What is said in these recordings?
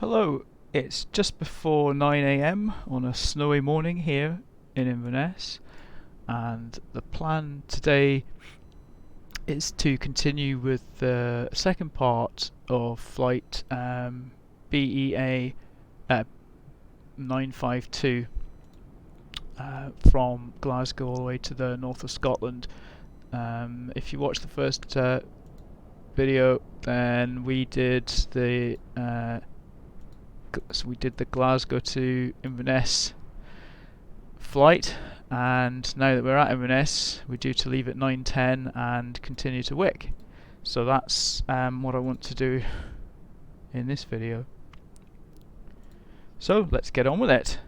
Hello, it's just before 9 AM on a snowy morning here in Inverness, and the plan today is to continue with the second part of flight BEA 952 from Glasgow all the way to the north of Scotland. If you watched the first video, then we did the Glasgow to Inverness flight, and now that we're at Inverness, we're due to leave at 9:10 and continue to Wick. So that's what I want to do in this video. So let's get on with it.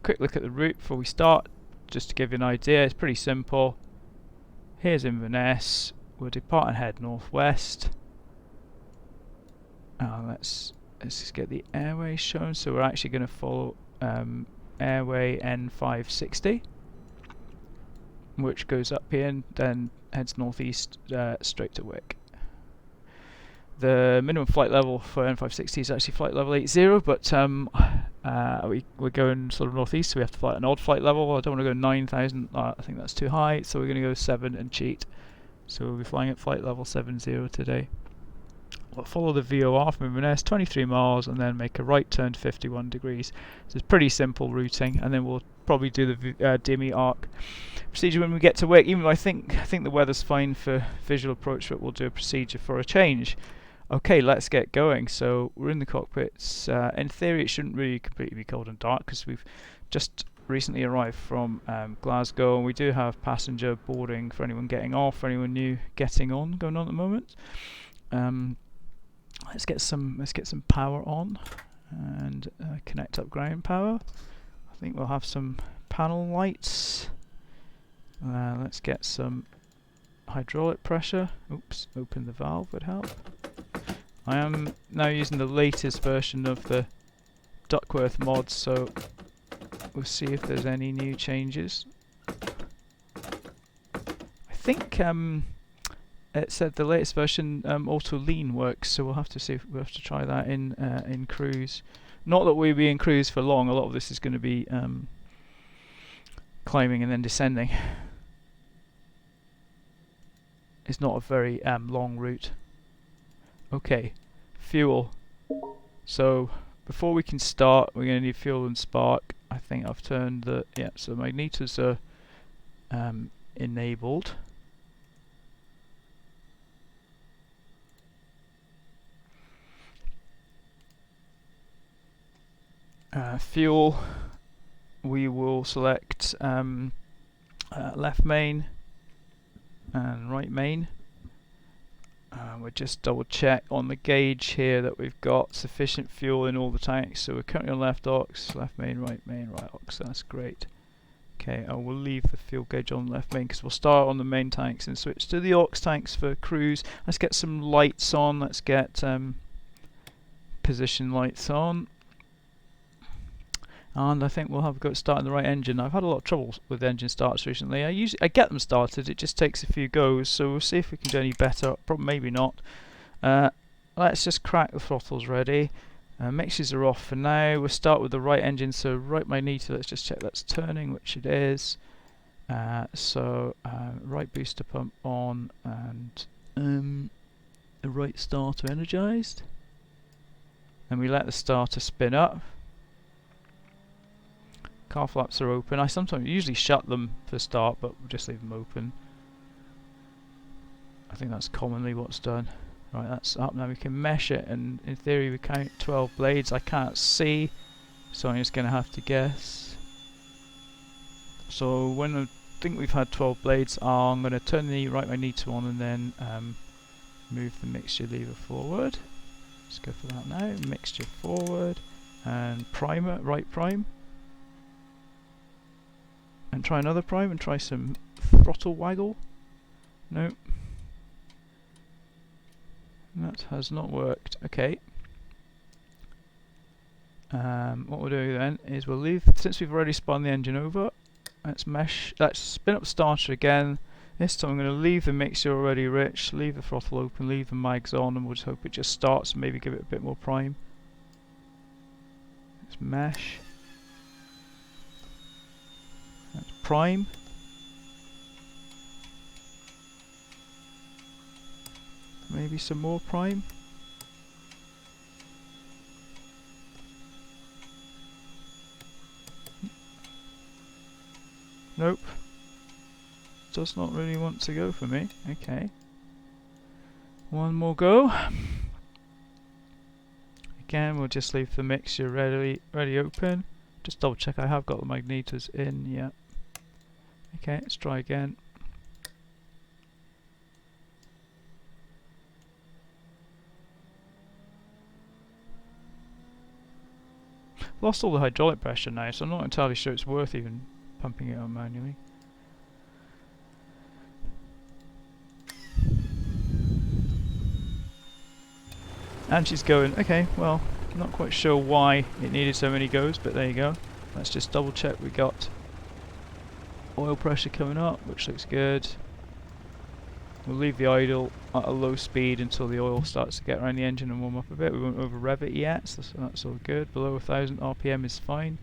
Quick look at the route before we start, just to give you an idea. It's pretty simple. Here's Inverness. We'll depart and head northwest. Let's just get the airway shown. So we're actually going to follow airway N560, which goes up here and then heads northeast straight to Wick. The minimum flight level for N560 is actually flight level 80, but we're going sort of northeast, so we have to fly at an odd flight level. I don't want to go 9,000, I think that's too high, so we're going to go 7 and cheat. So we'll be flying at flight level 70 today. We'll follow the VOR from Inverness, 23 miles, and then make a right turn to 51 degrees. So it's pretty simple routing, and then we'll probably do the DME arc procedure when we get to Wick. Even though I think the weather's fine for visual approach, but we'll do a procedure for a change. Okay, let's get going. So we're in the cockpits. In theory, it shouldn't really completely be cold and dark because we've just recently arrived from Glasgow, and we do have passenger boarding for anyone getting off, for anyone new getting on, going on at the moment. Let's get some power on and connect up ground power. I think we'll have some panel lights. Let's get some hydraulic pressure. Oops, open the valve would help. I am now using the latest version of the Duckworth mods, so we'll see if there's any new changes. I think it said the latest version auto lean works, so we'll have to see if we'll have to try that in cruise. Not that we'll be in cruise for long. A lot of this is going to be climbing and then descending. It's not a very long route. Okay, fuel. So before we can start, we're going to need fuel and spark. I think I've turned the so magnetors are enabled. Fuel, we will select left main and right main. We'll just double check on the gauge here that we've got sufficient fuel in all the tanks. So we're currently on left aux, left main, right aux. That's great. Okay, I will leave the fuel gauge on left main because we'll start on the main tanks and switch to the aux tanks for cruise. Let's get some lights on. Let's get position lights on. And I think we'll have a go at starting the right engine. I've had a lot of trouble with engine starts recently. I get them started, it just takes a few goes, so we'll see if we can do any better. Probably maybe not. Let's just crack the throttles ready. Mixtures are off for now. We'll start with the right engine, so right magneto, let's just check that's turning, which it is. Right booster pump on, and the right starter energized. And we let the starter spin up. Car flaps are open. I usually shut them for start, but we'll just leave them open. I think that's commonly what's done. Right, that's up now. We can mesh it, and in theory we count 12 blades. I can't see, so I'm just going to have to guess. So when I think we've had 12 blades, I'm going to turn the right magneto on and then move the mixture lever forward. Let's go for that now. Mixture forward and primer, right prime. And try another prime and try some throttle waggle. Nope. That has not worked. Okay. What we'll do then is we'll leave, since we've already spun the engine over, let's spin up the starter again. This time I'm going to leave the mixture already rich, leave the throttle open, leave the mags on, and we'll just hope it just starts and maybe give it a bit more prime. That's mesh. That's prime. Maybe some more prime. Nope. Does not really want to go for me. Okay. One more go. Again, we'll just leave the mixture ready open. Just double check I have got the magnetors in. Yeah. Okay, let's try again. Lost all the hydraulic pressure now, so I'm not entirely sure it's worth even pumping it on manually. And she's going. Okay, well, not quite sure why it needed so many goes, but there you go. Let's just double check we got oil pressure coming up, which looks good. We'll leave the idle at a low speed until the oil starts to get around the engine and warm up a bit. We won't over rev it yet, so that's all good. Below 1000 RPM is fine.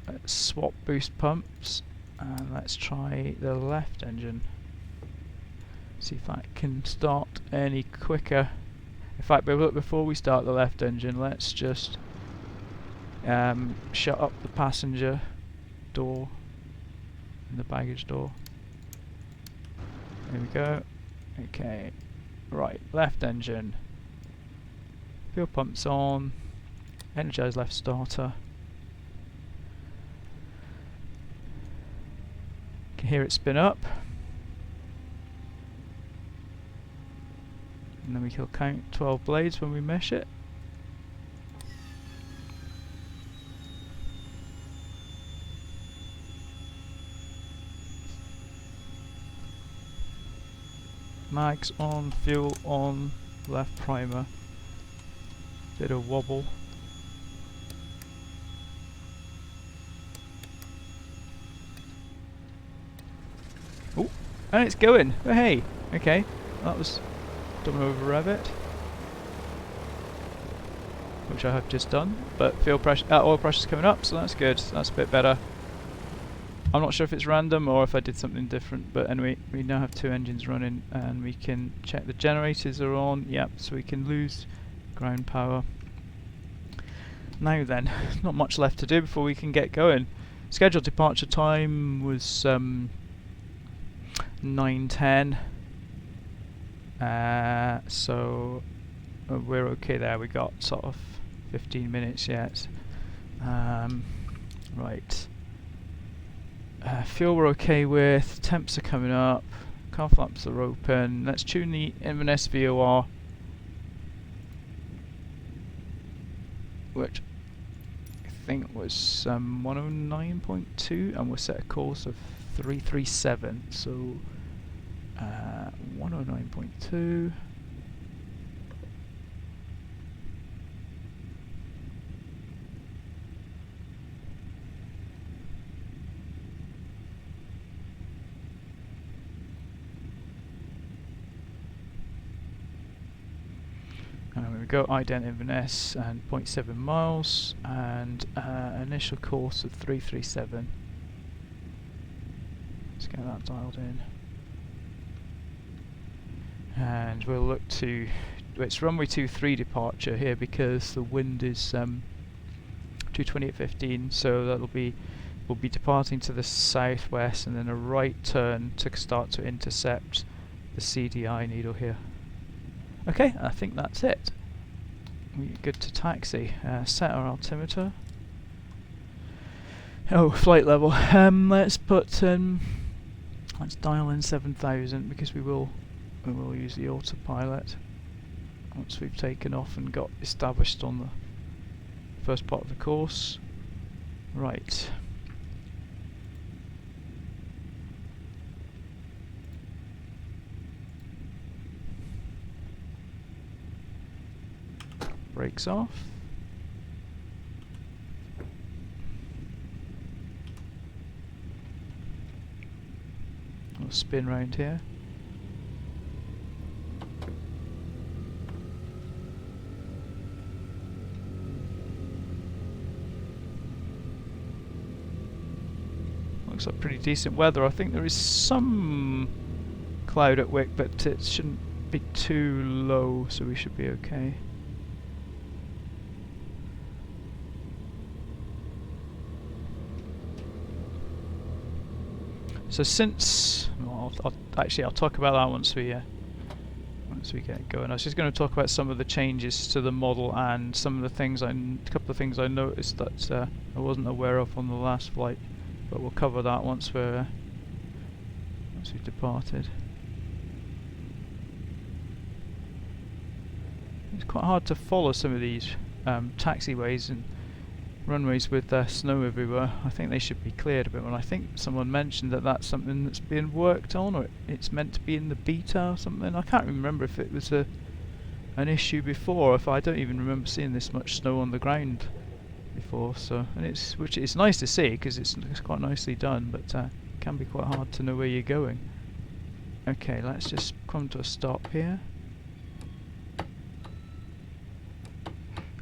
Let's swap boost pumps and let's try the left engine. See if that can start any quicker. In fact, before we start the left engine, let's just shut up the passenger door and the baggage door. There we go. Okay, right, left engine. Fuel pumps on. Energize left starter. Can hear it spin up. And then we can count 12 blades when we mesh it. Mags on, fuel on, left primer. Bit of wobble. Oh, and it's going. Oh, hey, okay, that was. Don't over rev it, which I have just done. But fuel pressure, oil pressure is coming up, so that's good. That's a bit better. I'm not sure if it's random or if I did something different, but anyway, we now have two engines running, and we can check the generators are on. Yep, so we can lose ground power. Now then, not much left to do before we can get going. Scheduled departure time was 9:10. So we're okay there. We got sort of 15 minutes yet. Right. Fuel we're okay with. Temps are coming up. Car flaps are open. Let's tune the Inverness VOR, which I think was 109.2, and we'll set a course of 337. So 109.2. And there we go, ident Inverness and 0.7 miles and initial course of 337. Let's get that dialed in. And we'll look to, it's runway 23 departure here because the wind is 220 at 15, so that'll be, we'll be departing to the southwest and then a right turn to start to intercept the CDI needle here. Okay, I think that's it. We're good to taxi. Set our altimeter. Oh, flight level. Let's put let's dial in 7,000 because we will use the autopilot once we've taken off and got established on the first part of the course. Right. Brakes off. We'll spin round here. looks like pretty decent weather. I think there is some cloud at Wick, but it shouldn't be too low, so we should be okay. So since, well, I'll talk about that once we get going. I was just going to talk about some of the changes to the model and some of the things a couple of things I noticed that I wasn't aware of on the last flight, but we'll cover that once we've departed. It's quite hard to follow some of these taxiways and runways with snow everywhere. I think they should be cleared a bit more. I think someone mentioned that that's something that's being worked on, or it's meant to be in the beta or something. I can't remember if it was an issue before. If I don't even remember seeing this much snow on the ground before. So, and it's nice to see because it's quite nicely done, but it can be quite hard to know where you're going. Okay, let's just come to a stop here,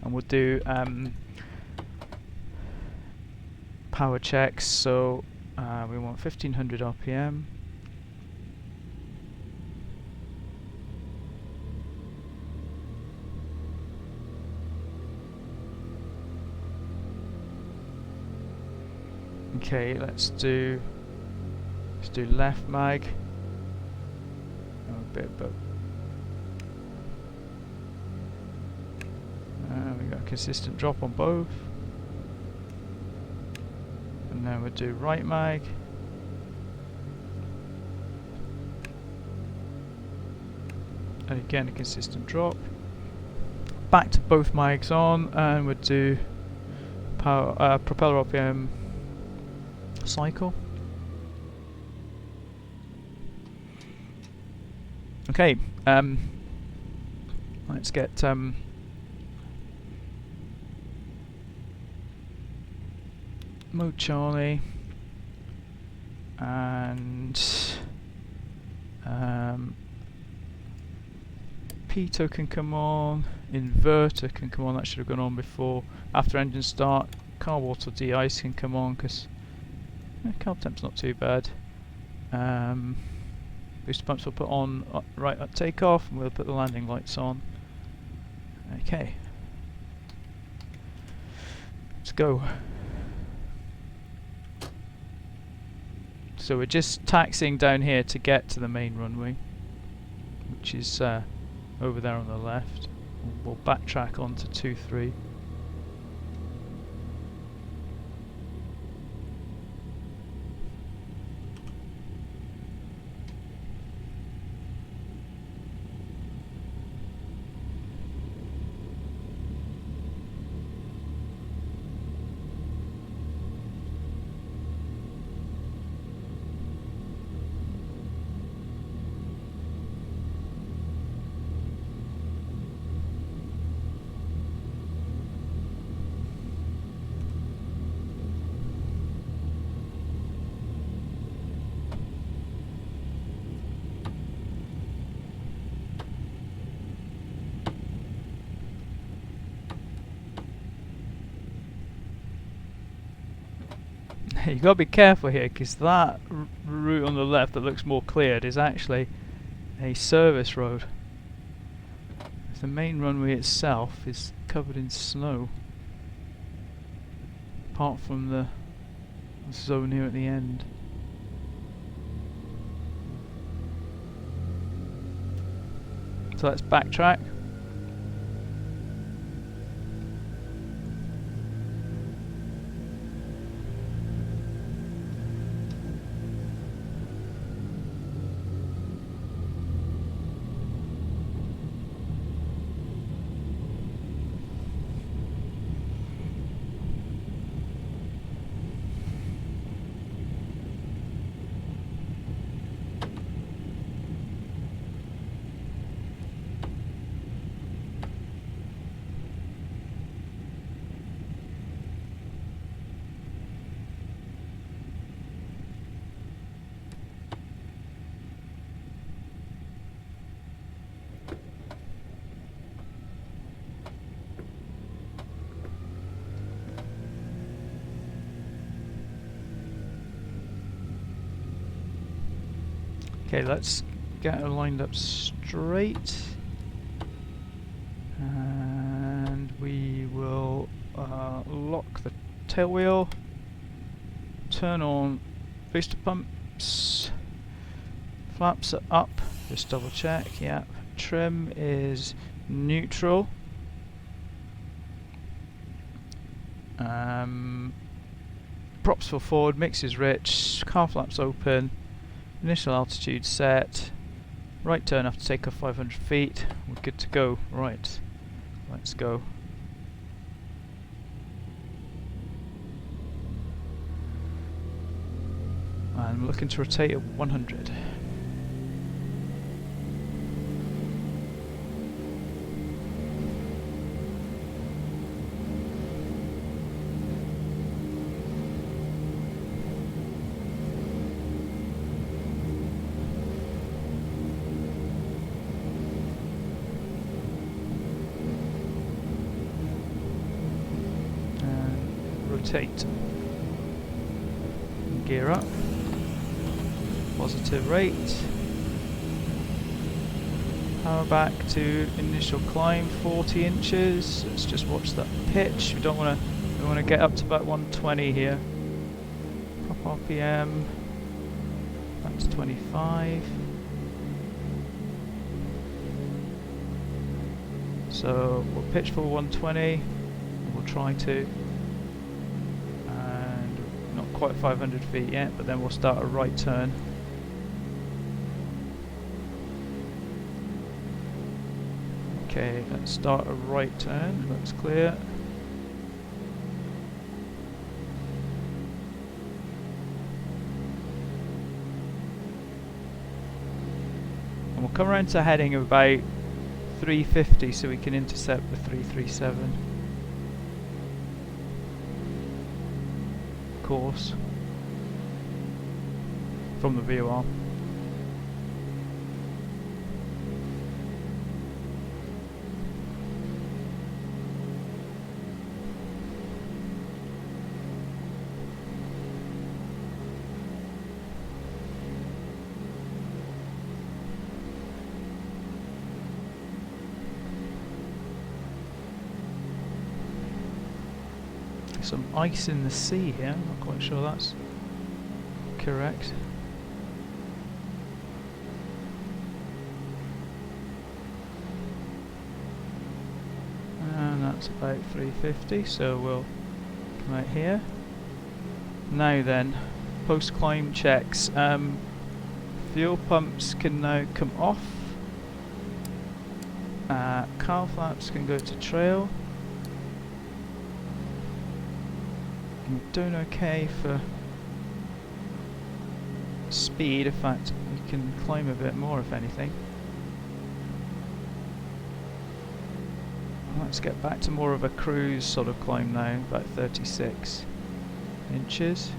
and we'll do power checks. So we want 1500 RPM. Okay, let's do left mag. We got a consistent drop on both. And then we'll do right mag. And again a consistent drop. Back to both mags on, and we'll do power propeller RPM cycle. Okay, let's get mode Charlie, and pitot can come on, inverter can come on. That should have gone on before. After engine start, carb auto de-ice can come on because carb temp's not too bad. Booster pumps we'll put on right at takeoff, and we'll put the landing lights on. Okay, let's go. So we're just taxiing down here to get to the main runway, which is over there on the left. We'll backtrack onto 2-3. You gotta be careful here because that route on the left that looks more cleared is actually a service road. The main runway itself is covered in snow, apart from the zone here at the end. So let's backtrack. Okay, let's get her lined up straight. And we will lock the tail wheel, turn on booster pumps, flaps are up, just double check, yeah. Trim is neutral. Props for forward, mix is rich, car flaps open, initial altitude set, right turn after takeoff 500 feet, we're good to go. Right, let's go. I'm looking to rotate at 100. Rotate. Gear up. Positive rate. Power back to initial climb, 40 inches. Let's just watch that pitch. We don't want to get up to about 120 here. Prop RPM back to 25. So we'll pitch for 120. We'll try to. Not quite 500 feet yet, but then we'll start a right turn. Okay, let's start a right turn. Looks clear. And we'll come around to heading of about 350 so we can intercept the 337 course from the VOR. Some ice in the sea here, I'm not quite sure that's correct. And that's about 350, so we'll come out here. Now then, post-climb checks. Fuel pumps can now come off. Car flaps can go to trail. I'm doing okay for speed. In fact, we can climb a bit more if anything. Let's get back to more of a cruise sort of climb now, about 36 inches.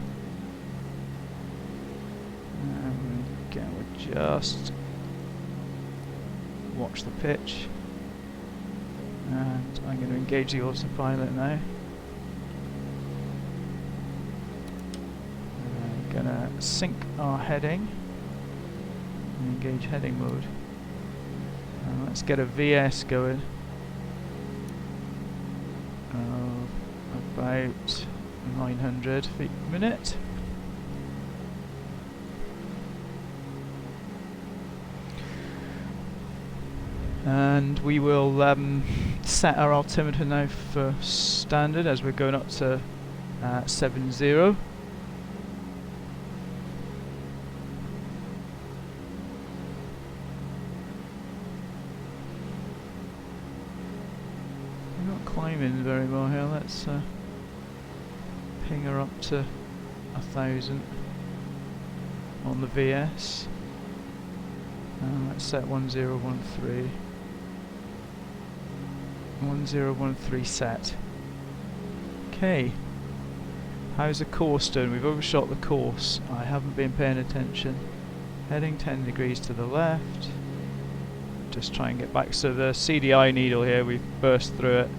And again, we'll just watch the pitch. And I'm going to engage the autopilot now. Gonna sync our heading and engage heading mode. And let's get a VS going. About 900 feet per minute. And we will set our altimeter now for standard as we're going up to 70. Climbing very well here. Let's ping her up to 1000 on the VS. Let's set 1013. 1013 set. Okay. How's the course doing? We've overshot the course. I haven't been paying attention. Heading 10 degrees to the left. Just try and get back. So the CDI needle here, we've burst through it.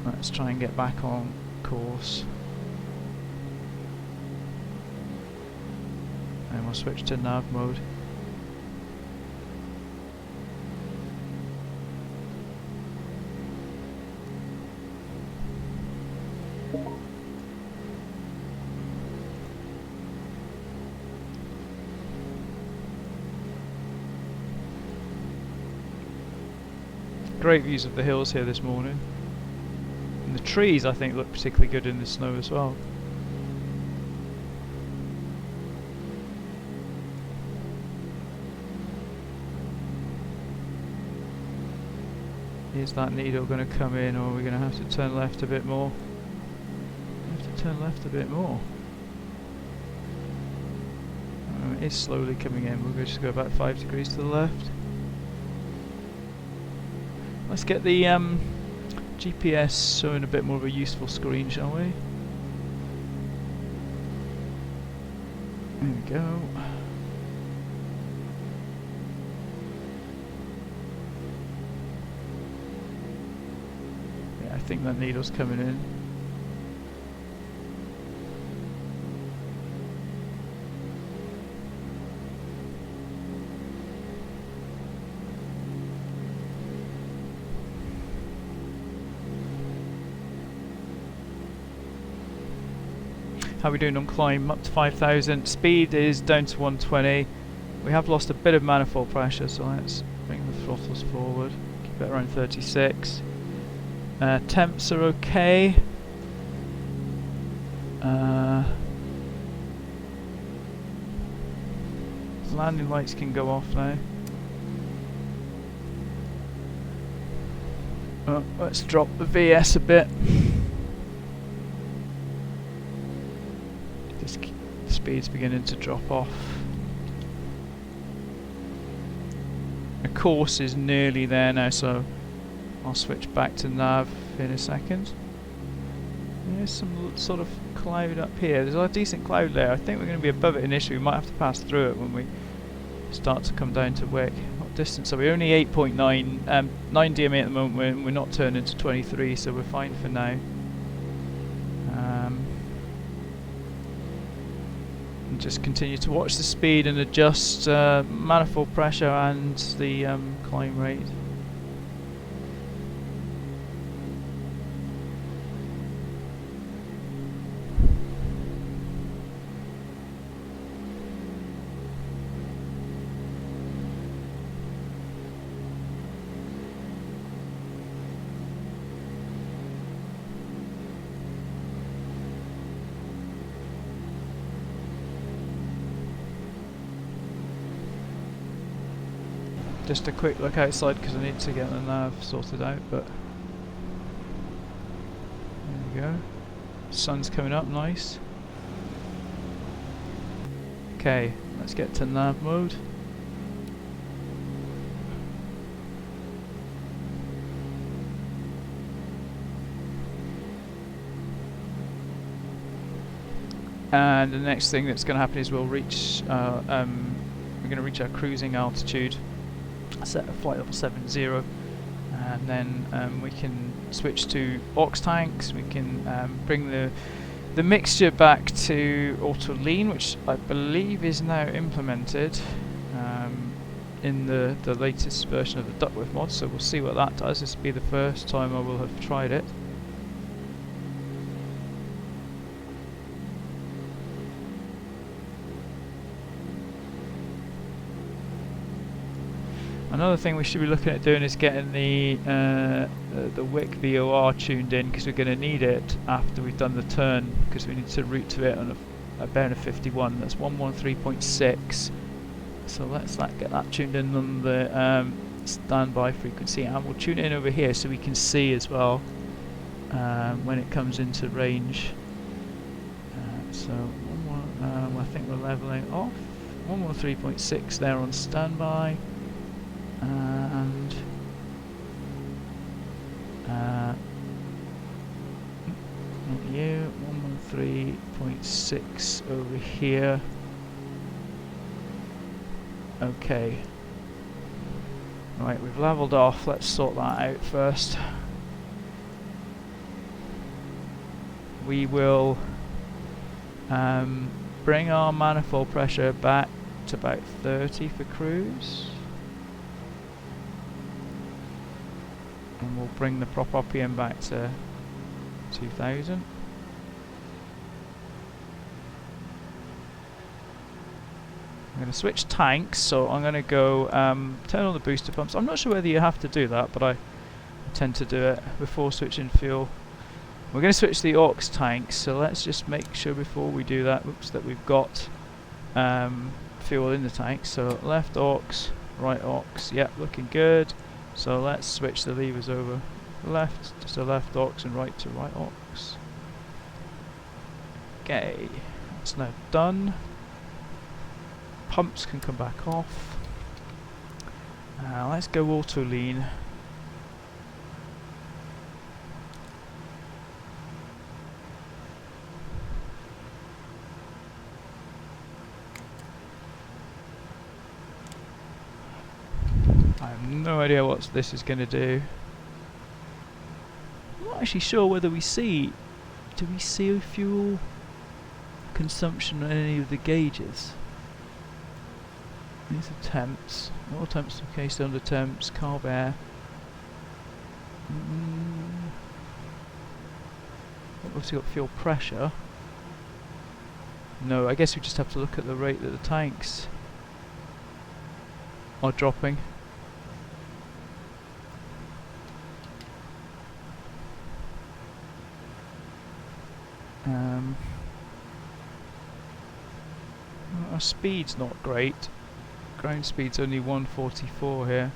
Let's try and get back on course. And we'll switch to nav mode. Great views of the hills here this morning. And the trees, I think, look particularly good in the snow as well. Is that needle going to come in, or are we going to have to turn left a bit more? We have to turn left a bit more. It is slowly coming in. We'll just go about 5 degrees to the left. Let's get the GPS showing a bit more of a useful screen, shall we? There we go. Yeah, I think that needle's coming in. How are we doing on climb? Up to 5,000. Speed is down to 120. We have lost a bit of manifold pressure, so let's bring the throttles forward. Keep it around 36. Temps are okay. Landing lights can go off now. Let's drop the VS a bit. Speed's beginning to drop off. The course is nearly there now, so I'll switch back to nav in a second. There's some sort of cloud up here. There's a decent cloud there. I think we're going to be above it initially. We might have to pass through it when we start to come down to Wick. What distance are we? Only 8.9. 9 DMA at the moment. We're not turning to 23, so we're fine for now. Just continue to watch the speed and adjust manifold pressure and the climb rate. Just a quick look outside because I need to get the nav sorted out, but there we go. Sun's coming up, nice. Okay, let's get to nav mode. And the next thing that's going to happen is we'll reach we're going to reach our cruising altitude. Set a flight level 70, and then we can switch to aux tanks. We can bring the mixture back to auto lean, which I believe is now implemented in the latest version of the Duckworth mod, so we'll see what that does. This will be the first time I will have tried it. Another thing we should be looking at doing is getting the Wick VOR tuned in, because we're going to need it after we've done the turn, because we need to route to it on a bearing of 51. That's 113.6. So let's get that tuned in on the standby frequency, and we'll tune it in over here so we can see as well when it comes into range. So I think we're leveling off. 113.6 there on standby. And not you, 113.6 over here. Okay. Right, we've leveled off. Let's sort that out first. We will bring our manifold pressure back to about 30 for cruise. And we'll bring the prop RPM back to 2000. I'm going to switch tanks, so I'm going to go turn on the booster pumps. I'm not sure whether you have to do that, but I tend to do it before switching fuel. We're going to switch the aux tanks, so let's just make sure before we do that, oops, that we've got fuel in the tank. So left aux, right aux, yep, looking good. So let's switch the levers over. Left to left aux and right to right aux. Okay, that's now done. Pumps can come back off. Let's go auto lean. I have no idea what this is going to do. I'm not actually sure whether we see. Do we see fuel consumption on any of the gauges? These are temps. All temps okay, cylinder temps, carb air. Obviously got fuel pressure. No, I guess we just have to look at the rate that the tanks are dropping. Our speed's not great. Ground speed's only 144 here.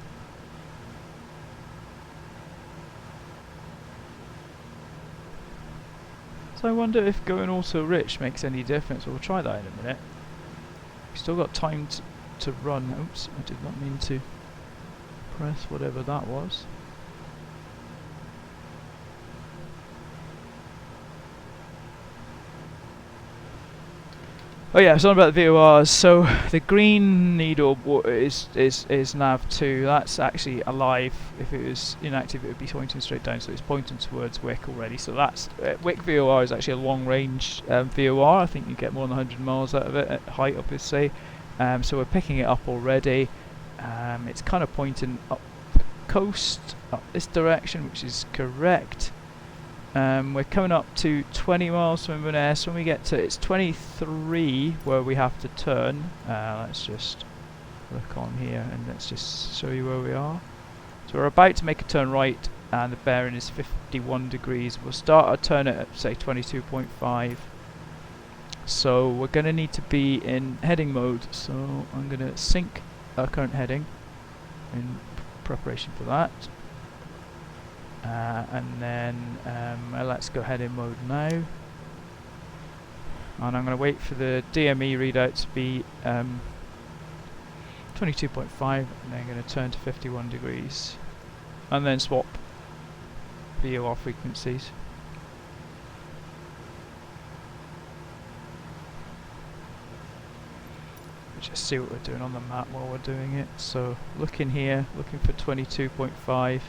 So I wonder if going auto rich makes any difference. We'll try that in a minute. We've still got time to run. Oops, I did not mean to press whatever that was. Oh yeah, it's on about the VORs. So the green needle is nav 2. That's actually alive. If it was inactive, it would be pointing straight down. So it's pointing towards Wick already. So that's Wick VOR is actually a long range VOR. I think you get more than 100 miles out of it at height, obviously. So we're picking it up already. It's kind of pointing up the coast, up this direction, which is correct. We're coming up to 20 miles from Inverness. When we get to, it's 23 where we have to turn. Let's just look on here and let's just show you where we are. So we're about to make a turn right and the bearing is 51 degrees. We'll start our turn at say 22.5. So we're going to need to be in heading mode. So I'm going to sync our current heading in preparation for that. And then let's go head in mode now. And I'm going to wait for the DME readout to be 22.5 and then I'm going to turn to 51 degrees. And then swap VOR frequencies. Just see what we're doing on the map while we're doing it. So looking here, looking for 22.5.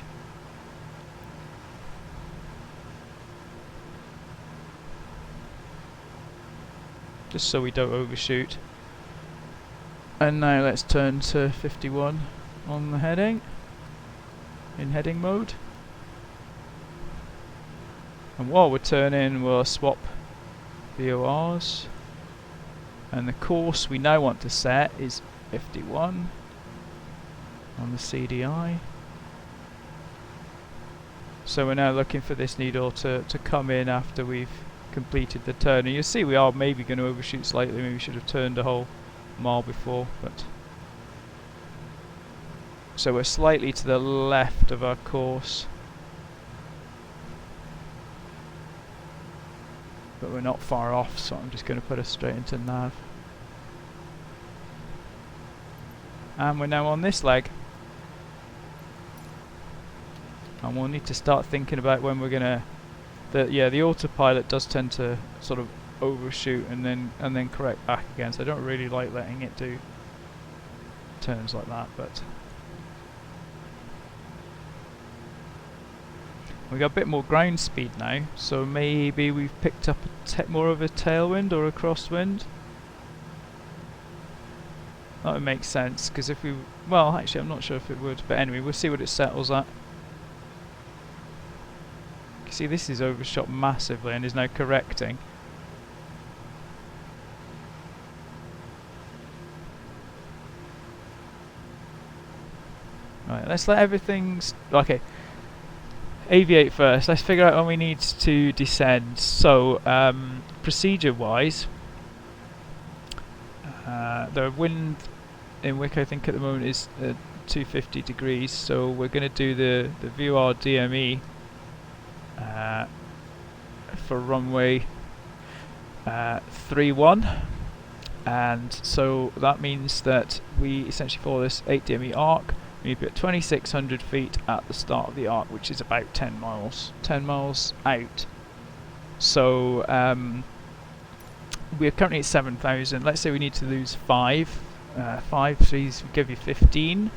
Just so we don't overshoot. And now let's turn to 51 on the heading, in heading mode. And while we're turning, we'll swap VORs. And the course we now want to set is 51 on the CDI. So we're now looking for this needle to come in after we've completed the turn, and you'll see we are maybe going to overshoot slightly. Maybe we should have turned a whole mile before, but so we're slightly to the left of our course, but we're not far off, so I'm just going to put us straight into nav. And we're now on this leg, and we'll need to start thinking about when we're going to the autopilot does tend to sort of overshoot and then correct back again, so I don't really like letting it do turns like that, but we got a bit more ground speed now, so maybe we've picked up more of a tailwind or a crosswind. That would make sense, because if we... Well, actually, I'm not sure if it would, but anyway, we'll see what it settles at. You see, this is overshot massively and is now correcting. Right, let's let everything... Okay. Aviate first. Let's figure out when we need to descend. So, procedure-wise, the wind in Wick, I think, at the moment is 250 degrees. So we're going to do the VR DME for runway 31, and so that means that we essentially follow this 8 DME arc. We'll be at 2,600 feet at the start of the arc, which is about 10 miles. 10 miles out. So we're currently at 7,000. Let's say we need to lose 5. 5 threes will give you 15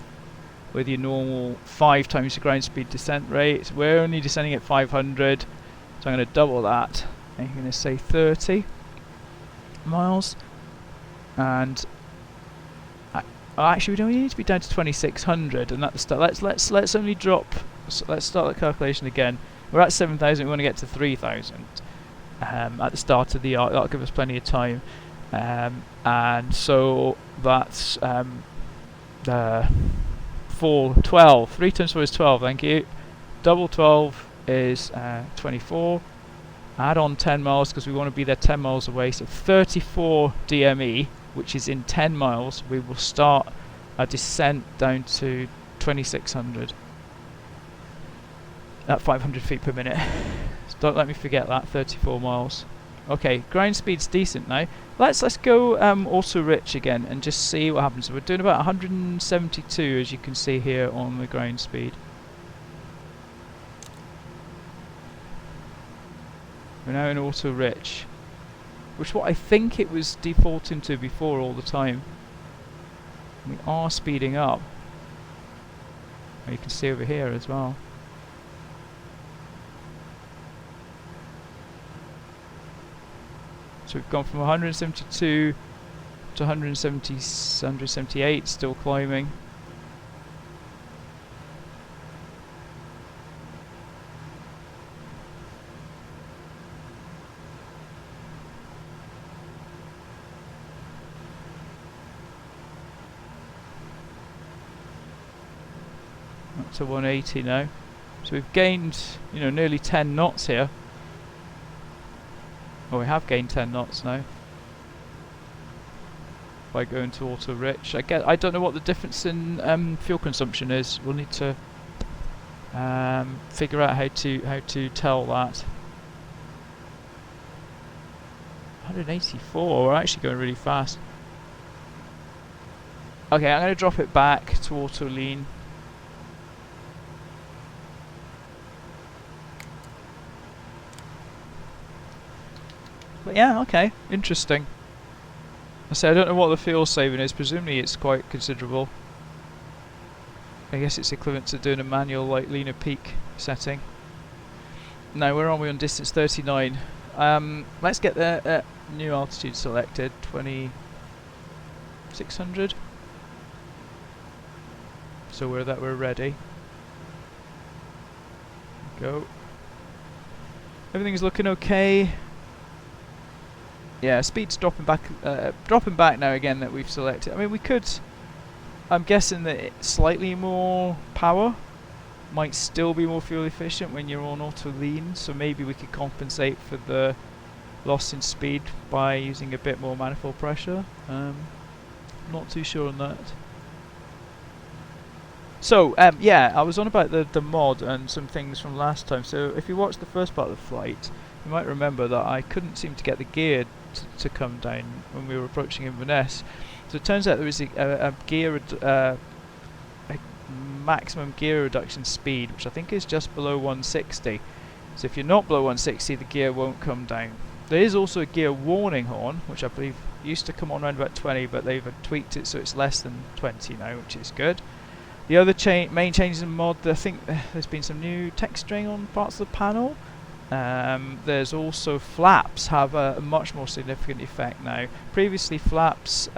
with your normal 5 times the ground speed descent rate. We're only descending at 500, so I'm going to double that. I'm going to say 30 miles. And actually, we don't need to be down to 2,600, and at the start, let's only drop. So let's start the calculation again. We're at 7,000. We want to get to 3,000 at the start of the arc. That'll give us plenty of time, and so that's 12. 3 times 4 is 12. Thank you. Double 12 is 24. Add on 10 miles because we want to be there 10 miles away. So 34 DME. Which is in 10 miles, we will start a descent down to 2,600 at 500 feet per minute. So don't let me forget that, 34 miles. Okay, ground speed's decent now. Let's go auto rich again and just see what happens. So we're doing about 172, as you can see here on the ground speed. We're now in auto rich, which what I think it was defaulting to before all the time. We are speeding up. And you can see over here as well. So we've gone from 172 to 178, still climbing. Up to 180 now. So we've gained, nearly 10 knots here. Well, we have gained 10 knots now by going to auto rich. I don't know what the difference in fuel consumption is. We'll need to figure out how to tell that. 184. We're actually going really fast. Okay, I'm going to drop it back to auto lean. But yeah, okay, interesting. I say I don't know what the fuel saving is. Presumably it's quite considerable. I guess it's equivalent to doing a manual like leaner peak setting. Now where are we on distance? 39. Let's get the new altitude selected. 2,600. So we're ready. Go. Everything's looking okay. Yeah, speed's dropping back now again that we've selected. I mean, we could. I'm guessing that slightly more power might still be more fuel efficient when you're on auto lean. So maybe we could compensate for the loss in speed by using a bit more manifold pressure. Not too sure on that. So yeah, I was on about the mod and some things from last time. So if you watched the first part of the flight, you might remember that I couldn't seem to get the gear to come down when we were approaching Inverness. So it turns out there was a maximum gear reduction speed, which I think is just below 160. So if you're not below 160, the gear won't come down. There is also a gear warning horn, which I believe used to come on around about 20, but they've tweaked it so it's less than 20 now, which is good. The other main changes in mod, I think there's been some new texturing on parts of the panel. There's also flaps have a much more significant effect now. Previously flaps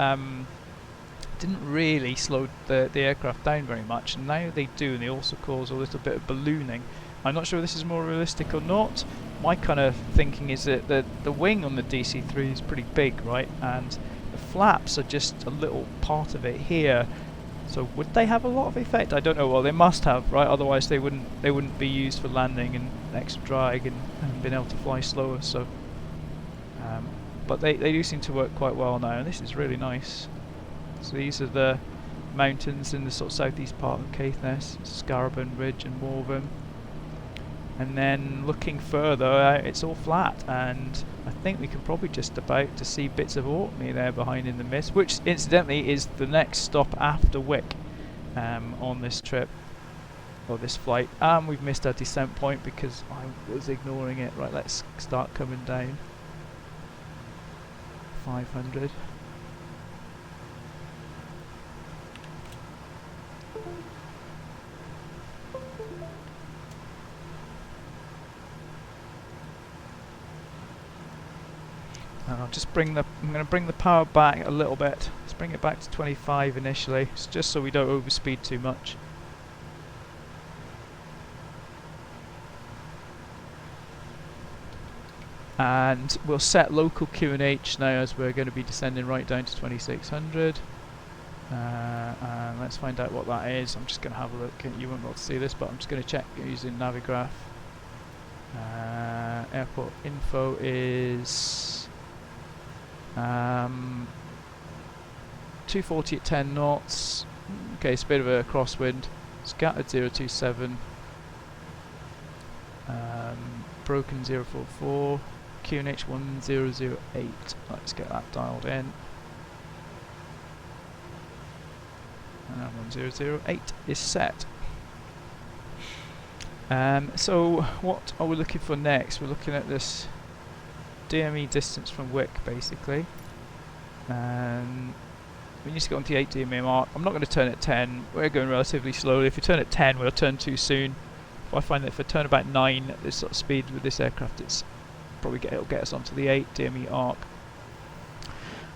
didn't really slow the aircraft down very much, and now they do, and they also cause a little bit of ballooning. I'm not sure if this is more realistic or not. My kind of thinking is that the wing on the DC-3 is pretty big, right, and the flaps are just a little part of it here. So would they have a lot of effect? I don't know. Well, they must have, right? Otherwise they wouldn't be used for landing and extra drag and being able to fly slower. So, but they do seem to work quite well now, and this is really nice. So these are the mountains in the sort of southeast part of Caithness, Scarborough Ridge and Morven. And then looking further out, it's all flat, and I think we can probably just about to see bits of Orkney there behind in the mist, which incidentally is the next stop after Wick on this trip, or this flight. And we've missed our descent point because I was ignoring it. Right, let's start coming down. 500. And I'll just I'm going to bring the power back a little bit. Let's bring it back to 25 initially, just so we don't overspeed too much. And we'll set local QNH now, as we're going to be descending right down to 2600. And let's find out what that is. I'm just going to have a look. You won't be able to see this, but I'm just going to check using Navigraph. Airport info is 240 at 10 knots. Okay, it's a bit of a crosswind. Scattered 027. Broken 044. QNH 1008. Let's get that dialed in. And 1008 is set. So what are we looking for next? We're looking at this DME distance from Wick, basically. And we need to go on the 8 DME mark. I'm not going to turn at 10. We're going relatively slowly. If we turn at 10, we'll turn too soon. I find that if I turn about 9 at this sort of speed with this aircraft, it's probably it'll get us onto the 8 DME arc.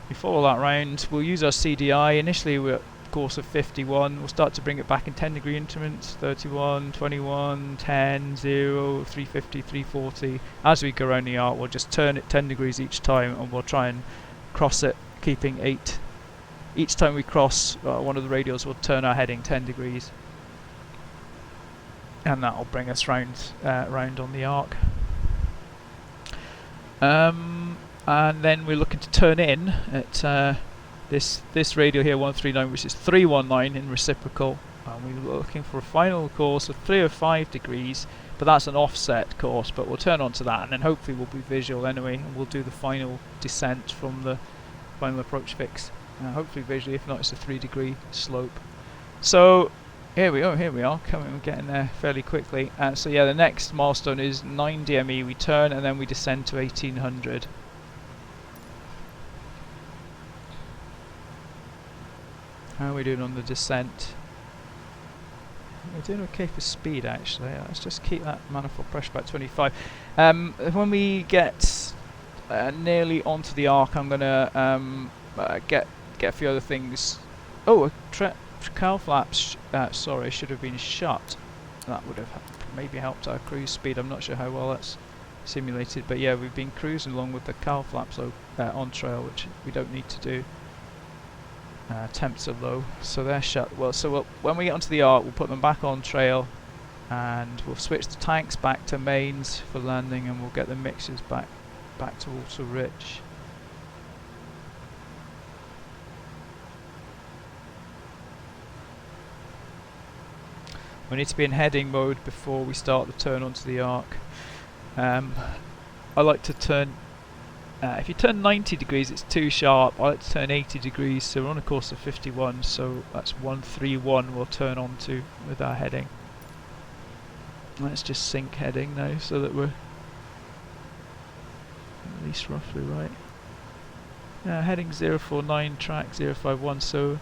We follow that round. We'll use our CDI. Initially we're at course of 51. We'll start to bring it back in 10 degree increments. 31, 21, 10, 0, 350, 340. As we go around the arc, we'll just turn it 10 degrees each time, and we'll try and cross it, keeping 8. Each time we cross one of the radials, we'll turn our heading 10 degrees. And that'll bring us round on the arc. And then we're looking to turn in at this radial here, 139, which is 319 in reciprocal. And we're looking for a final course of 305 degrees, but that's an offset course, but we'll turn on to that, and then hopefully we'll be visual anyway, and we'll do the final descent from the final approach fix. Hopefully visually, if not it's a 3 degree slope. So here we are, we're getting there fairly quickly. So yeah, the next milestone is 9 DME, we turn and then we descend to 1800. How are we doing on the descent? We're doing okay for speed actually. Let's just keep that manifold pressure about 25. When we get nearly onto the arc, I'm gonna get a few other things. Oh, cowl flaps, sorry, should have been shut. That would have maybe helped our cruise speed. I'm not sure how well that's simulated, but yeah, we've been cruising along with the cowl flaps on trail, which we don't need to do. Temps are low, so they're shut. Well, so when we get onto the arc, we'll put them back on trail, and we'll switch the tanks back to mains for landing, and we'll get the mixers back to Water Rich. We need to be in heading mode before we start the turn onto the arc. I like to turn, if you turn 90 degrees it's too sharp. I like to turn 80 degrees, so we're on a course of 51, so that's 131 we'll turn on to with our heading. Let's just sync heading now so that we're at least roughly right. Heading 049, track 051, so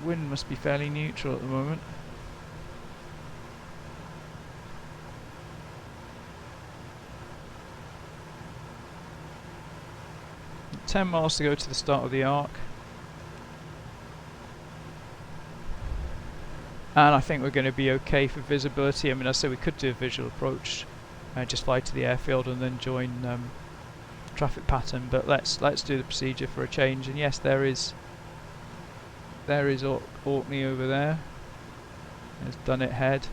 wind must be fairly neutral at the moment. 10 miles to go to the start of the arc. And I think we're going to be okay for visibility. I mean, I say we could do a visual approach, just fly to the airfield and then join traffic pattern. But let's do the procedure for a change. And yes, there is Orkney over there. It's done it head.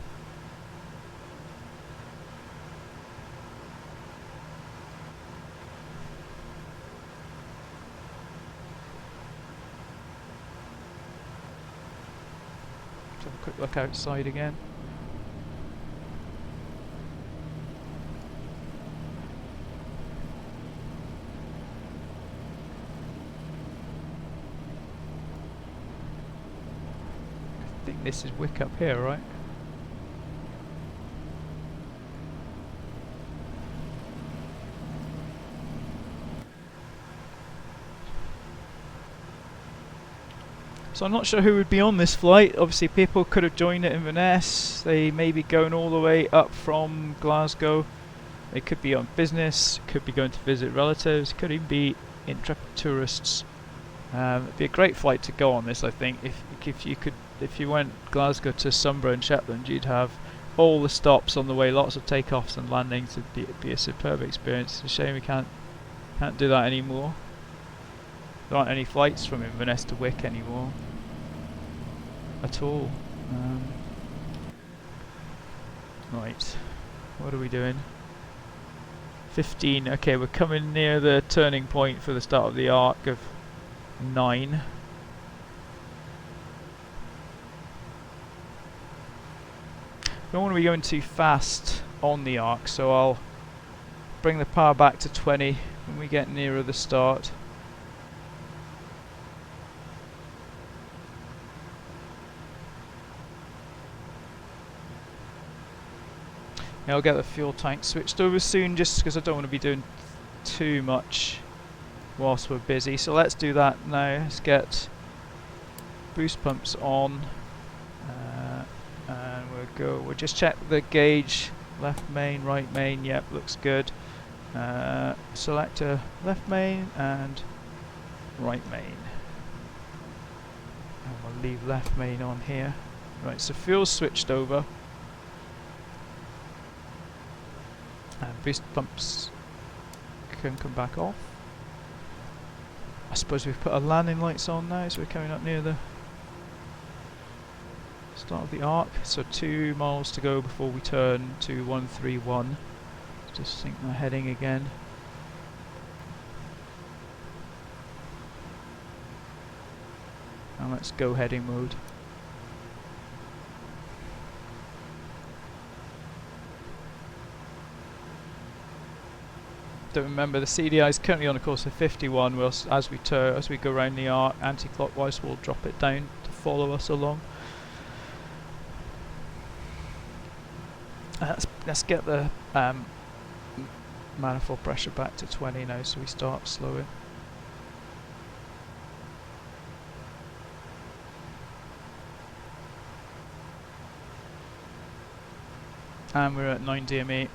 Let's have a quick look outside again. I think this is Wick up here, right? So I'm not sure who would be on this flight. Obviously people could have joined at Inverness. They may be going all the way up from Glasgow. They could be on business, could be going to visit relatives, could even be intrepid tourists. It'd be a great flight to go on this, I think. If you went Glasgow to Sunbury and Shetland, you'd have all the stops on the way, lots of takeoffs and landings. It'd be a superb experience. It's a shame we can't do that anymore. There aren't any flights from Inverness to Wick anymore at all. Right, what are we doing? 15. Okay, we're coming near the turning point for the start of the arc of 9. Don't want to be going too fast on the arc, so I'll bring the power back to 20 when we get nearer the start. Yeah, I'll get the fuel tank switched over soon, just because I don't want to be doing too much whilst we're busy. So let's do that now. Let's get boost pumps on, and we'll just check the gauge. Left main, right main. Yep, looks good. Selector left main and right main, and we'll leave left main on here. Right, so fuel's switched over. And boost pumps can come back off. I suppose we've put our landing lights on now, so we're coming up near the start of the arc. So 2 miles to go before we turn to 131. Just sync my heading again. And let's go heading mode. Don't remember, the CDI is currently on a course of 51. Whilst as we go around the arc anti-clockwise, we'll drop it down to follow us along. Let's get the manifold pressure back to 20 now, so we start slowing. And we're at 9 DME.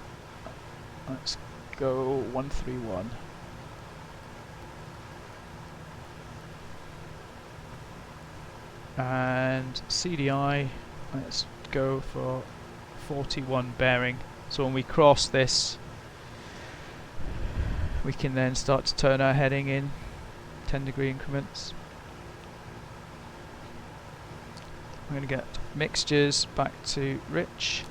Let's go 131. And CDI, let's go for 41 bearing. So when we cross this, we can then start to turn our heading in 10-degree increments. I'm going to get mixtures back to rich.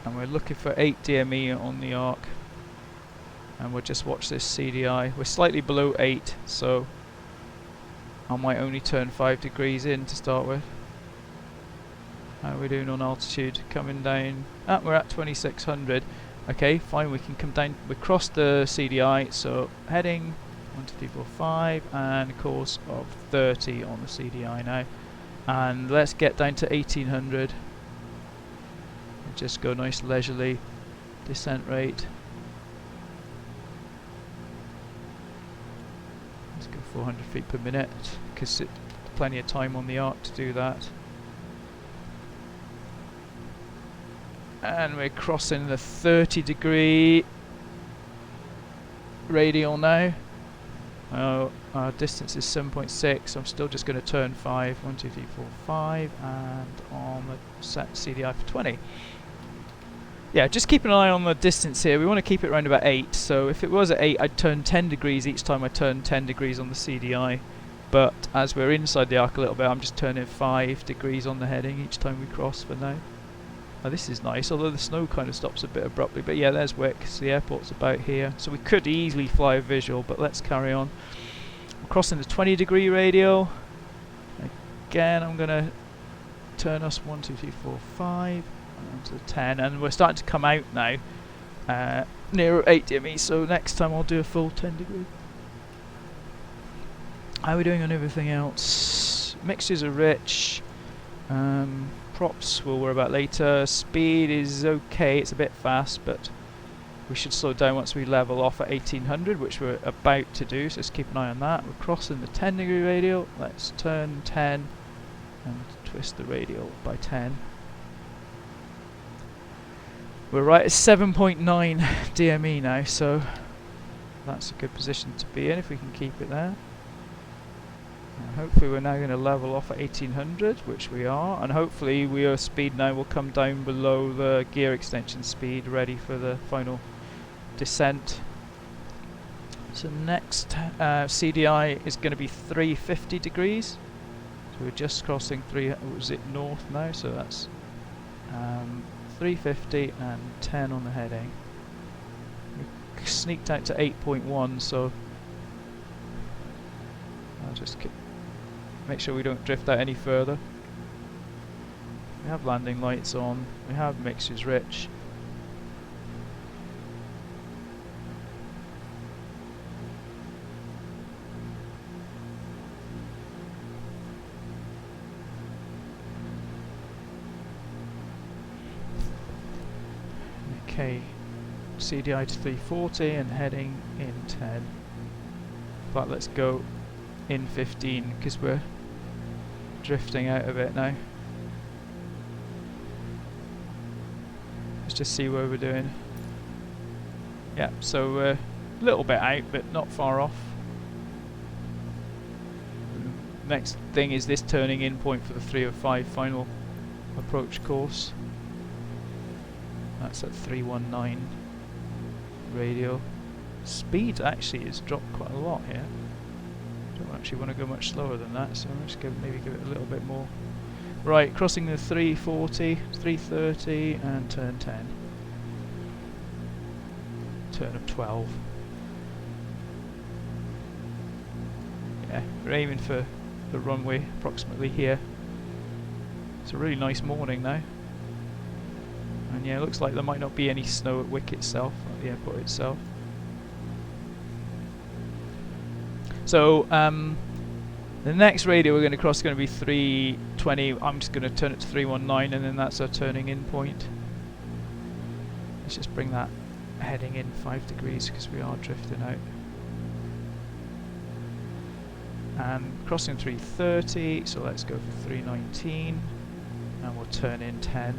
And we're looking for 8 DME on the arc, and we'll just watch this CDI. We're slightly below 8, so I might only turn 5 degrees in to start with. How are we doing on altitude? Coming down. We're at 2600. Okay, fine, we can come down. We crossed the CDI, so heading 1, 2, 3, 4, 5, and a course of 30 on the CDI now. And let's get down to 1800. Just go nice leisurely descent rate. Let's go 400 feet per minute, because it's plenty of time on the arc to do that. And we're crossing the 30-degree radial now. Our distance is 7.6. I'm still just going to turn 5. 1, 2, 3, 4, 5, and on the set CDI for 20. Yeah, just keep an eye on the distance here. We want to keep it around about 8. So if it was at 8, I'd turn 10 degrees each time I turn 10 degrees on the CDI. But as we're inside the arc a little bit, I'm just turning 5 degrees on the heading each time we cross for now. Oh, this is nice, although the snow kind of stops a bit abruptly. But yeah, there's Wick, so the airport's about here. So we could easily fly a visual, but let's carry on. We're crossing the 20 degree radial. Again, I'm going to turn us 1, 2, 3, 4, 5, and to 10. And we're starting to come out now, near 8 DME, so next time I'll do a full 10 degree. How are we doing on everything else? Mixtures are rich. Props we'll worry about later. Speed is okay, it's a bit fast, but we should slow down once we level off at 1800, which we're about to do, so let's keep an eye on that. We're crossing the 10 degree radial. Let's turn 10 and twist the radial by 10. We're right at 7.9 DME now, so that's a good position to be in if we can keep it there. And hopefully we're now going to level off at 1800, which we are, and hopefully our speed now will come down below the gear extension speed, ready for the final descent. So next CDI is going to be 350 degrees. So we're just crossing north now, so that's 350 and 10 on the heading. We sneaked out to 8.1, so I'll just make sure we don't drift out any further. We have landing lights on, we have mixtures rich. Okay, CDI to 340 and heading in 10. But let's go in 15 because we're drifting out of it now. Let's just see where we're doing. Yeah, so a little bit out, but not far off. Next thing is this turning in point for the 305 final approach course. That's at 319 radial. Speed actually has dropped quite a lot here. Don't actually want to go much slower than that, so I'm just maybe give it a little bit more. Right, crossing the 340, 330 and turn 10. Turn of 12. Yeah, we're aiming for the runway approximately here. It's a really nice morning now. And yeah, it looks like there might not be any snow at Wick itself, at the airport itself. So the next radial we're going to cross is going to be 320. I'm just going to turn it to 319, and then that's our turning in point. Let's just bring that heading in 5 degrees because we are drifting out. And crossing 330, so let's go for 319, and we'll turn in 10.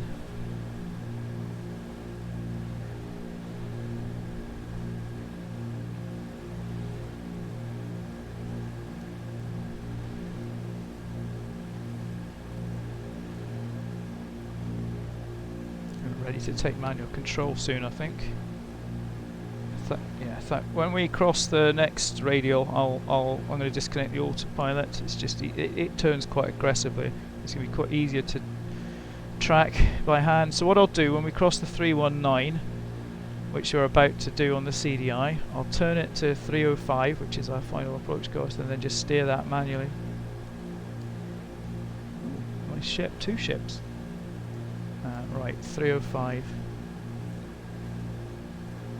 Ready to take manual control soon, I think. When we cross the next radial, I'm going to disconnect the autopilot. It's just it turns quite aggressively. It's going to be quite easier to track by hand. So what I'll do when we cross the 319, which we're about to do on the CDI, I'll turn it to 305, which is our final approach course, and then just steer that manually. Ooh, nice ship, 2 ships. Right, 305.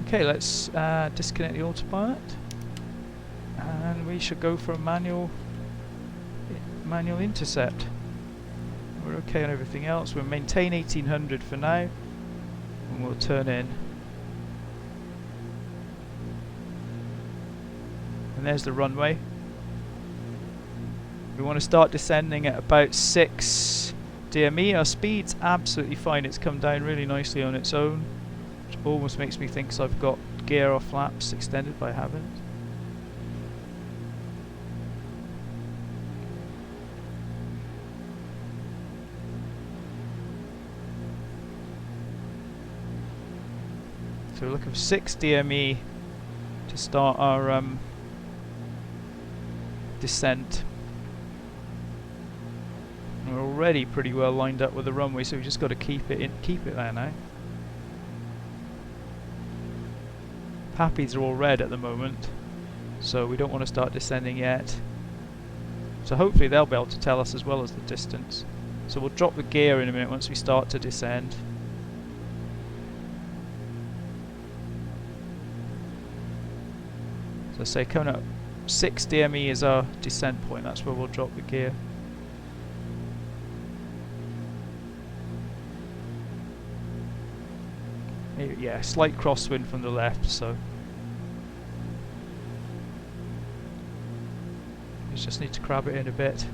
Okay, let's disconnect the autopilot, and we should go for a manual intercept. We're okay on everything else. We'll maintain 1800 for now, and we'll turn in. And there's the runway. We want to start descending at about 6 DME. Our speed's absolutely fine. It's come down really nicely on its own, which almost makes me think I've got gear or flaps extended, but I haven't. So we're looking for 6 DME to start our descent. We're already pretty well lined up with the runway, so we just got to keep it there now. Pappies are all red at the moment, so we don't want to start descending yet. So hopefully they'll be able to tell us as well as the distance. So we'll drop the gear in a minute once we start to descend. So say coming up 6 DME is our descent point, that's where we'll drop the gear. Yeah, slight crosswind from the left, so you just need to crab it in a bit.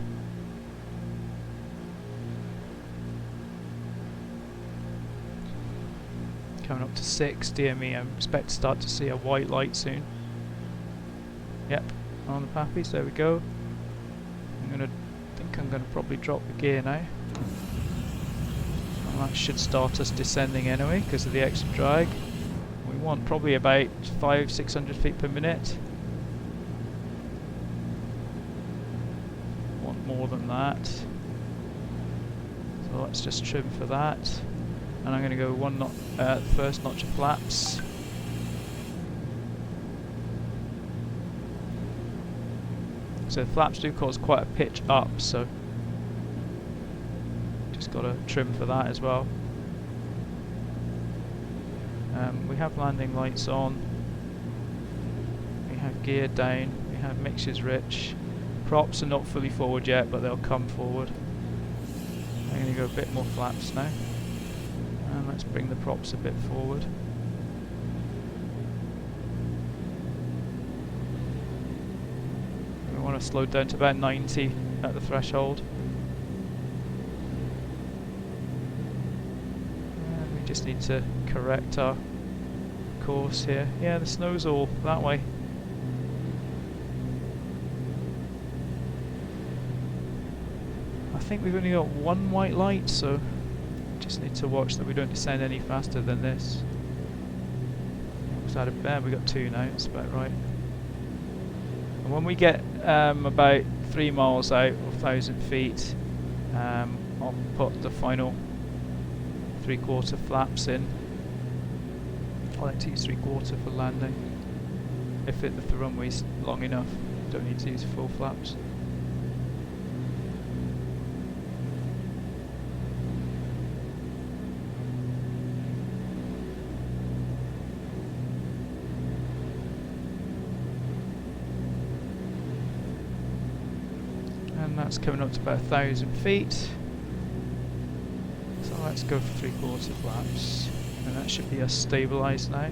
Coming up to 6 DME, I expect to start to see a white light soon. Yep, on the pappies, there we go. I think I'm gonna probably drop the gear now. And that should start us descending anyway because of the extra drag. We want probably about 500-600 feet per minute. Want more than that. So let's just trim for that. And I'm going to go first notch of flaps. So flaps do cause quite a pitch up, so just got to trim for that as well. We have landing lights on. We have gear down. We have mixtures rich. Props are not fully forward yet, but they'll come forward. I'm going to go a bit more flaps now. And let's bring the props a bit forward. We want to slow down to about 90 at the threshold. And we just need to correct our course here. Yeah, the snow's all that way. I think we've only got one white light, so just need to watch that we don't descend any faster than this. We got 2 now, it's about right. And when we get about 3 miles out, or 1,000 feet, I'll put the final 3/4 flaps in. I like to use 3/4 for landing. If the runway's long enough, don't need to use full flaps. And that's coming up to about 1,000 feet. So let's go for 3/4 flaps. And that should be us stabilised now.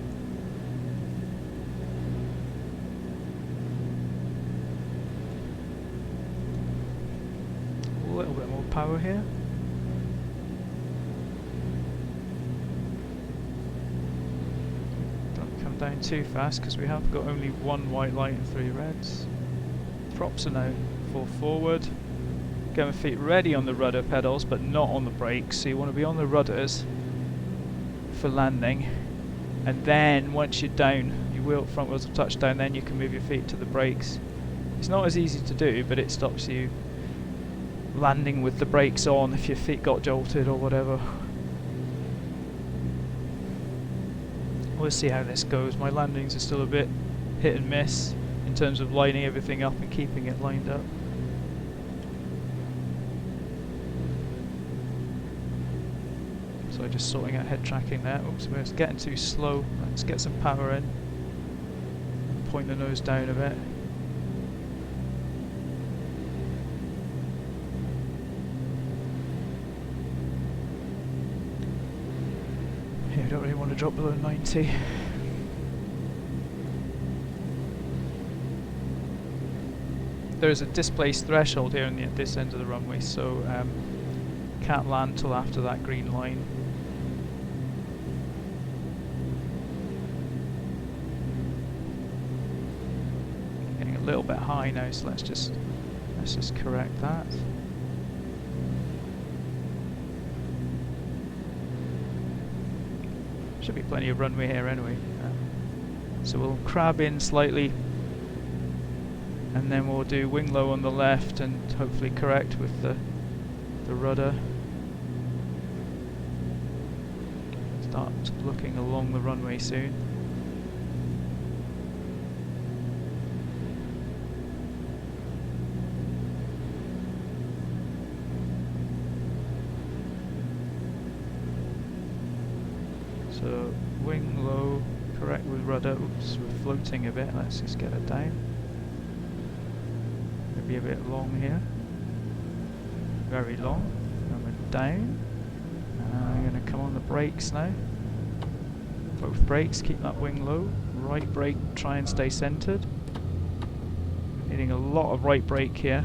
A little bit more power here. Don't come down too fast because we have got only 1 white light and 3 reds. Props are now full forward. Get my feet ready on the rudder pedals but not on the brakes, so you want to be on the rudders for landing, and then once you're down, your front wheels have touched down, then you can move your feet to the brakes. It's not as easy to do, but it stops you landing with the brakes on if your feet got jolted or whatever. We'll see how this goes. My landings are still a bit hit and miss in terms of lining everything up and keeping it lined up. So just sorting out head tracking there. Oops, we're getting too slow. Let's get some power in. Point the nose down a bit. Yeah, we don't really want to drop below 90. There is a displaced threshold here at this end of the runway, so can't land till after that green line. Getting a little bit high now, so let's just correct that. Should be plenty of runway here anyway. So we'll crab in slightly, and then we'll do wing low on the left and hopefully correct with the rudder. Start looking along the runway soon. So wing low, correct with rudder. Oops, we're floating a bit. Let's just get it down. Maybe a bit long here. Very long. And we're down. I'm going to come on the brakes now. Both brakes, keep that wing low. Right brake, try and stay centered. Needing a lot of right brake here.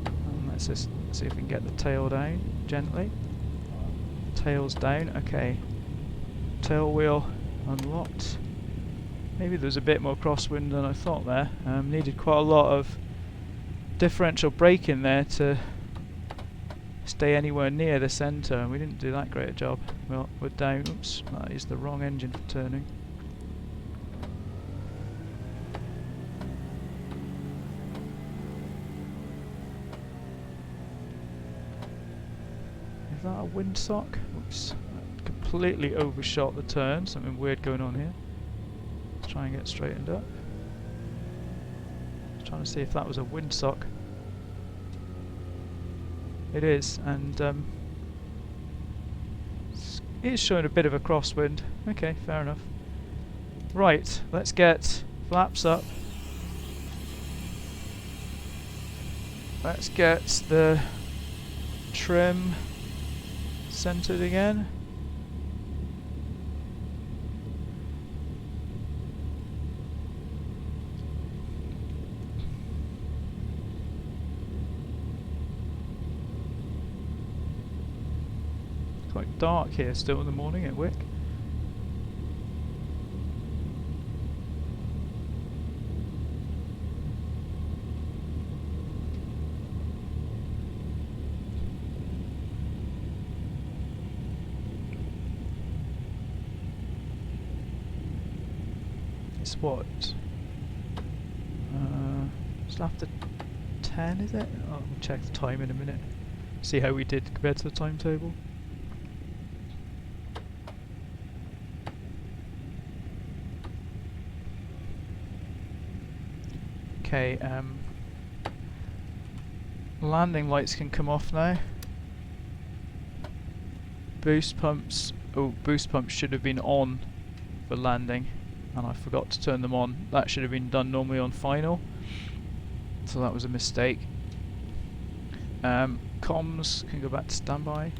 And let's just see if we can get the tail down gently. Tail's down, okay. Tail wheel unlocked. Maybe there's a bit more crosswind than I thought there. Needed quite a lot of differential braking there to stay anywhere near the centre, and we didn't do that great a job. Well, we're down. Oops, that is the wrong engine for turning. Is that a windsock? Oops, completely overshot the turn. Something weird going on here. Let's try and get straightened up. Just trying to see if that was a windsock. It is, and it is showing a bit of a crosswind. Okay, fair enough. Right, let's get flaps up. Let's get the trim centered again. Quite dark here still in the morning at Wick. It's what? Just after 10, is it? I'll check the time in a minute. See how we did compared to the timetable. Okay, landing lights can come off now. Boost pumps, boost pumps should have been on for landing, and I forgot to turn them on. That should have been done normally on final, so that was a mistake. Comms can go back to standby.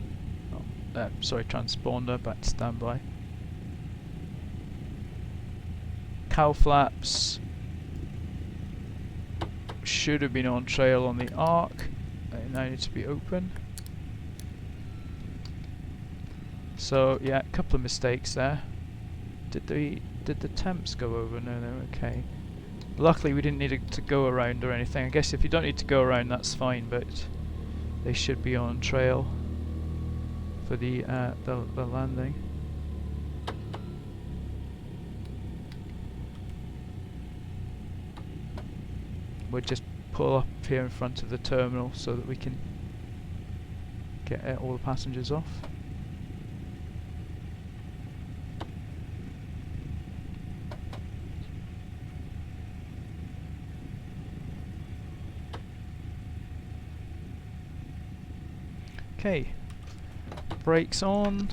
Oh, sorry, transponder back to standby. Cow flaps should have been on trail on the arc. They now need to be open. So yeah, a couple of mistakes there. Did the temps go over? No, they're okay. Luckily we didn't need to go around or anything. I guess if you don't need to go around, that's fine, but they should be on trail for the landing. We'll just pull up here in front of the terminal so that we can get all the passengers off. Okay, brakes on,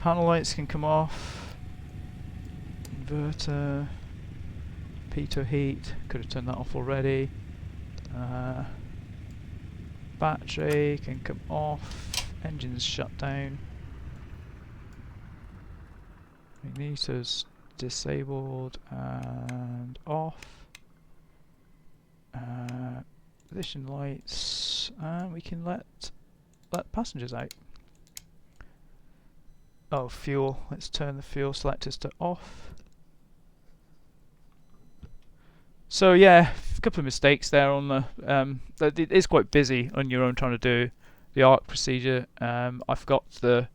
panel lights can come off, inverter, pitot heat, could have turned that off already, battery can come off, engines shut down, magnetors disabled and off, position lights, and we can let passengers out. Oh, fuel, let's turn the fuel selectors to off. So yeah, a couple of mistakes there on the it is quite busy on your own trying to do the arc procedure. I forgot the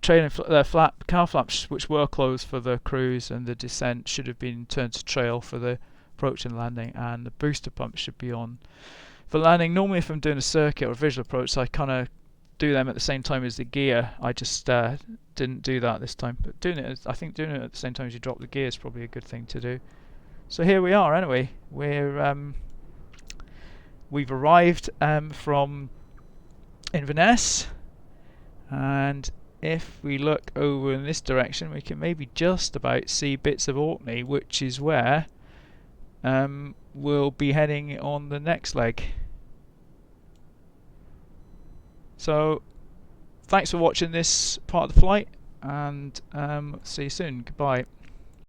car flaps, which were closed for the cruise and the descent, should have been turned to trail for the approach and landing, and the booster pump should be on for landing. Normally, if I'm doing a circuit or a visual approach, I kind of do them at the same time as the gear. I just didn't do that this time. But I think doing it at the same time as you drop the gear is probably a good thing to do. So here we are. Anyway, we've arrived from Inverness, and if we look over in this direction, we can maybe just about see bits of Orkney, which is where we'll be heading on the next leg. So thanks for watching this part of the flight, and see you soon. Goodbye.